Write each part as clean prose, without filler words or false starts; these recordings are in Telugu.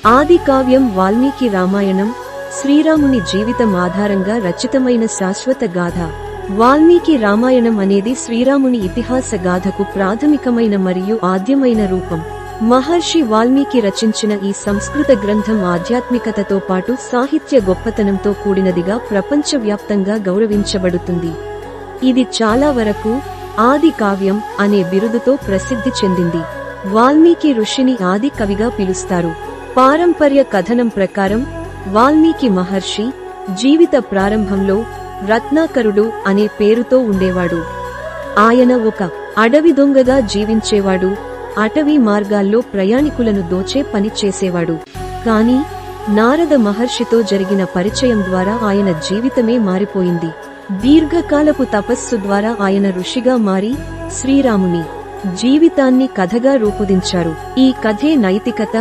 ఆది కావ్యం వాల్మీకి రామాయణం శ్రీరాముని జీవితం ఆధారంగా రచితమైన శాశ్వత గాథ. వాల్మీకి రామాయణం అనేది శ్రీరాముని ఇతిహాస గాథకు ప్రాథమికమైన మరియు ఆద్యమైన రూపం. మహర్షి వాల్మీకి రచించిన ఈ సంస్కృత గ్రంథం ఆధ్యాత్మికతతో పాటు సాహిత్య గొప్పతనంతో కూడినదిగా ప్రపంచవ్యాప్తంగా గౌరవించబడుతుంది. ఇది చాలా వరకు ఆది కావ్యం అనే బిరుదుతో ప్రసిద్ధి చెందింది. వాల్మీకి ఋషిని ఆది కవిగా పిలుస్తారు. పారంపర్య కథనం ప్రకారం వాల్మీకి మహర్షి జీవిత ప్రారంభంలో రత్నాకరుడు అనే పేరుతో ఉండేవాడు. ఆయన ఒక అడవి దొంగగా జీవించేవాడు. అటవీ మార్గాల్లో ప్రయాణికులను దోచే పని చేసేవాడు. కాని నారద మహర్షితో జరిగిన పరిచయం ద్వారా ఆయన జీవితమే మారిపోయింది. దీర్ఘకాలపు తపస్సు ద్వారా ఆయన ఋషిగా మారి శ్రీరాముని జీవితాన్ని కథగా రూపొందించారు. ఈ కథే నైతికత,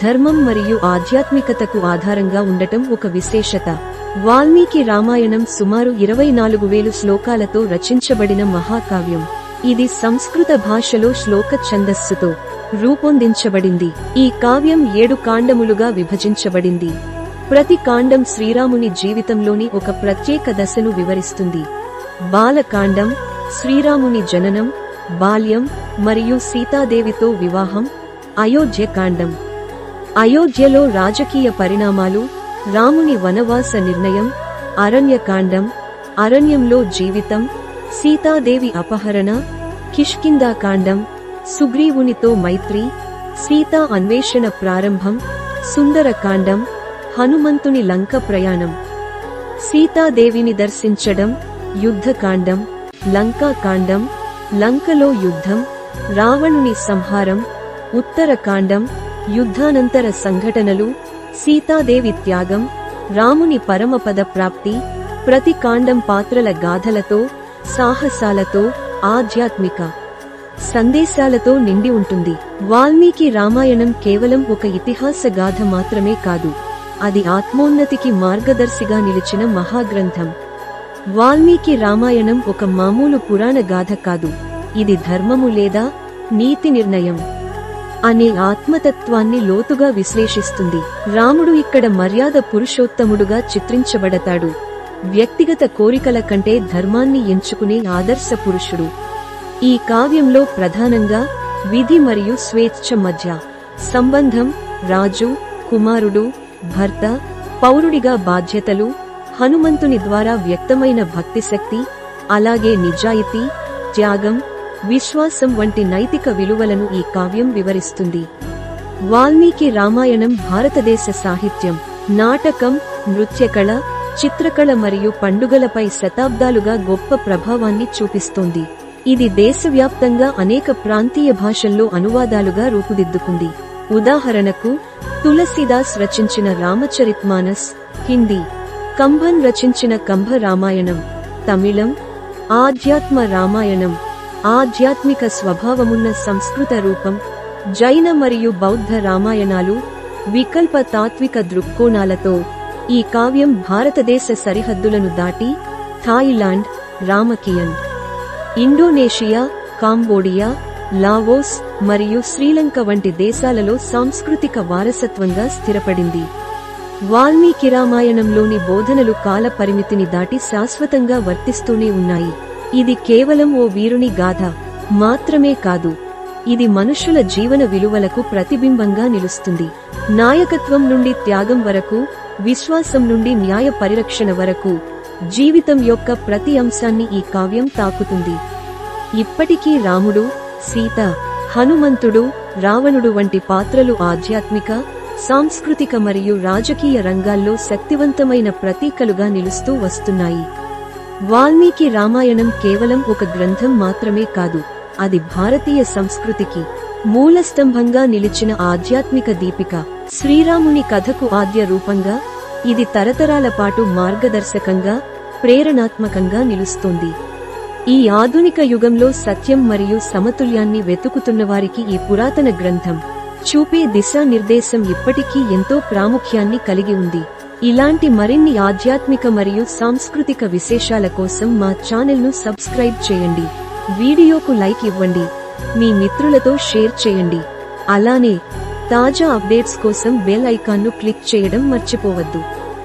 ధర్మం మరియు ఆధ్యాత్మికతకు ఆధారంగా ఉండటం ఒక విశేషత. వాల్మీకి రామాయణం సుమారు 24,000 శ్లోకాలతో రచించబడిన మహాకావ్యం. ఇది సంస్కృత భాషలో శ్లోక ఛందస్సుతో రూపొందించబడింది. ఈ కావ్యం 7 కాండములుగా విభజించబడింది. ప్రతి కాండం శ్రీరాముని జీవితంలోని ఒక ప్రత్యేక దశను వివరిస్తుంది. బాలకాండం శ్రీరాముని జననం, బాల్యం మరియు సీతాదేవితో వివాహం. అయోధ్యకాండం అయోధ్యలో రాజకీయ పరిణామాలు, రాముని వనవాస నిర్ణయం. అరణ్యకాండం అరణ్యంలో జీవితం, సీతాదేవి అపహరణ. కిష్కింధాకాండం సుగ్రీవునితో మైత్రి, సీతా అన్వేషణ ప్రారంభం. సుందరకాండం హనుమంతుని లంక ప్రయాణం, సీతాదేవిని దర్శించడం. యుద్ధకాండం లంకాకాండం లంకలో యుద్ధం, రావణుని సంహారం. ఉత్తరకాండం యుద్ధానంతర సంఘటనలు, సీతాదేవి త్యాగం, రాముని పరమపద ప్రాప్తి. ప్రతి కాండం పాత్రల గాథలతో, సాహసాలతో, ఆధ్యాత్మిక సందేశాలతో నిండి ఉంటుంది. వాల్మీకి రామాయణం కేవలం ఒక ఇతిహాస గాథ మాత్రమే కాదు, అది ఆత్మోన్నతికి మార్గదర్శిగా నిలిచిన మహాగ్రంథం. వాల్మీకి రామాయణం ఒక మామూలు పురాణ గాథ కాదు, ఇది ధర్మము లేదా నీతి నిర్ణయం అనే ఆత్మతత్వాన్ని లోతుగా విశ్లేషిస్తుంది. రాముడు ఇక్కడ మర్యాద పురుషోత్తముడుగా చిత్రించబడతాడు. వ్యక్తిగత కోరికల కంటే ధర్మాన్ని ఎంచుకునే ఆదర్శ పురుషుడు. ఈ కావ్యంలో ప్రధానంగా విధి మరియు స్వేచ్ఛ మధ్య సంబంధం, రాజు, కుమారుడు, భర్త, పౌరుడిగా బాధ్యతలు, హనుమంతుని ద్వారా వ్యక్తమైన భక్తిశక్తి, అలాగే నిజాయితీ, త్యాగం, విశ్వాసం వంటి నైతిక విలువలను ఈ కావ్యం వివరిస్తుంది. వాల్మీకి రామాయణం భారతదేశ సాహిత్యం, నాటకం, నృత్యకళ, చిత్రకళ మరియు పండుగలపై శతాబ్దాలుగా గొప్ప ప్రభావాన్ని చూపిస్తోంది. ఇది దేశవ్యాప్తంగా అనేక ప్రాంతీయ భాషల్లో అనువాదాలుగా రూపుదిద్దుకుంది. ఉదాహరణకు తులసీదాస్ రచించిన రామచరితమానస్ హిందీ, కంభన్ రచించిన కంభ రామాయణం తమిళం, ఆధ్యాత్మ రామాయణం ఆధ్యాత్మిక స్వభావమున్న సంస్కృత రూపం, జైన మరియు బౌద్ధ రామాయణాలు వికల్ప తాత్విక దృక్కోణాలతో. ఈ కావ్యం భారతదేశ సరిహద్దులను దాటి థాయిలాండ్, రామకియన్, ఇండోనేషియా, కాంబోడియా, లావోస్ మరియు శ్రీలంక వంటి దేశాలలో సాంస్కృతిక వారసత్వంగా స్థిరపడింది. వాల్మీకి రామాయణంలోని బోధనలు కాల పరిమితిని దాటి శాశ్వతంగా వర్తిస్తూనే ఉన్నాయి. ఇది కేవలం ఓ వీరుని గాథ మాత్రమే కాదు, ఇది మనుషుల జీవన విలువలకు ప్రతిబింబంగా నిలుస్తుంది. నాయకత్వం నుండి త్యాగం వరకు, విశ్వాసం నుండి న్యాయ పరిరక్షణ వరకు, జీవితం యొక్క ప్రతి అంశాన్ని ఈ కావ్యం తాకుతుంది. ఇప్పటికీ రాముడు, సీత, హనుమంతుడు, రావణుడు వంటి పాత్రలు ఆధ్యాత్మిక, సాంస్కృతిక మరియు రాజకీయ రంగాల్లో శక్తివంతమైన ప్రతీకలుగా నిలుస్తూ వస్తున్నాయి. వాల్మీకి రామాయణం కేవలం ఒక గ్రంథం మాత్రమే కాదు, అది భారతీయ సంస్కృతికి మూలస్తంభంగా నిలిచిన ఆధ్యాత్మిక దీపిక. శ్రీరాముని కథకు ఆద్య రూపంగా ఇది తరతరాల పాటు మార్గదర్శకంగా, ప్రేరణాత్మకంగా నిలుస్తోంది. ఈ ఆధునిక యుగంలో సత్యం మరియు సమతుల్యాన్ని వెతుకుతున్నవారికి ఈ పురాతన గ్రంథం చూపే దిశానిర్దేశం ఇప్పటికీ ఎంతో ప్రాముఖ్యాన్ని కలిగి ఉంది. ఇలాంటి మరిన్ని ఆధ్యాత్మిక మరియు సాంస్కృతిక విశేషాల కోసం మా ఛానల్ను సబ్స్క్రైబ్ చేయండి. వీడియోకు లైక్ ఇవ్వండి, మీ మిత్రులతో షేర్ చేయండి. అలానే తాజా అప్డేట్స్ కోసం బెల్ ఐకాన్ను క్లిక్ చేయడం మర్చిపోవద్దు.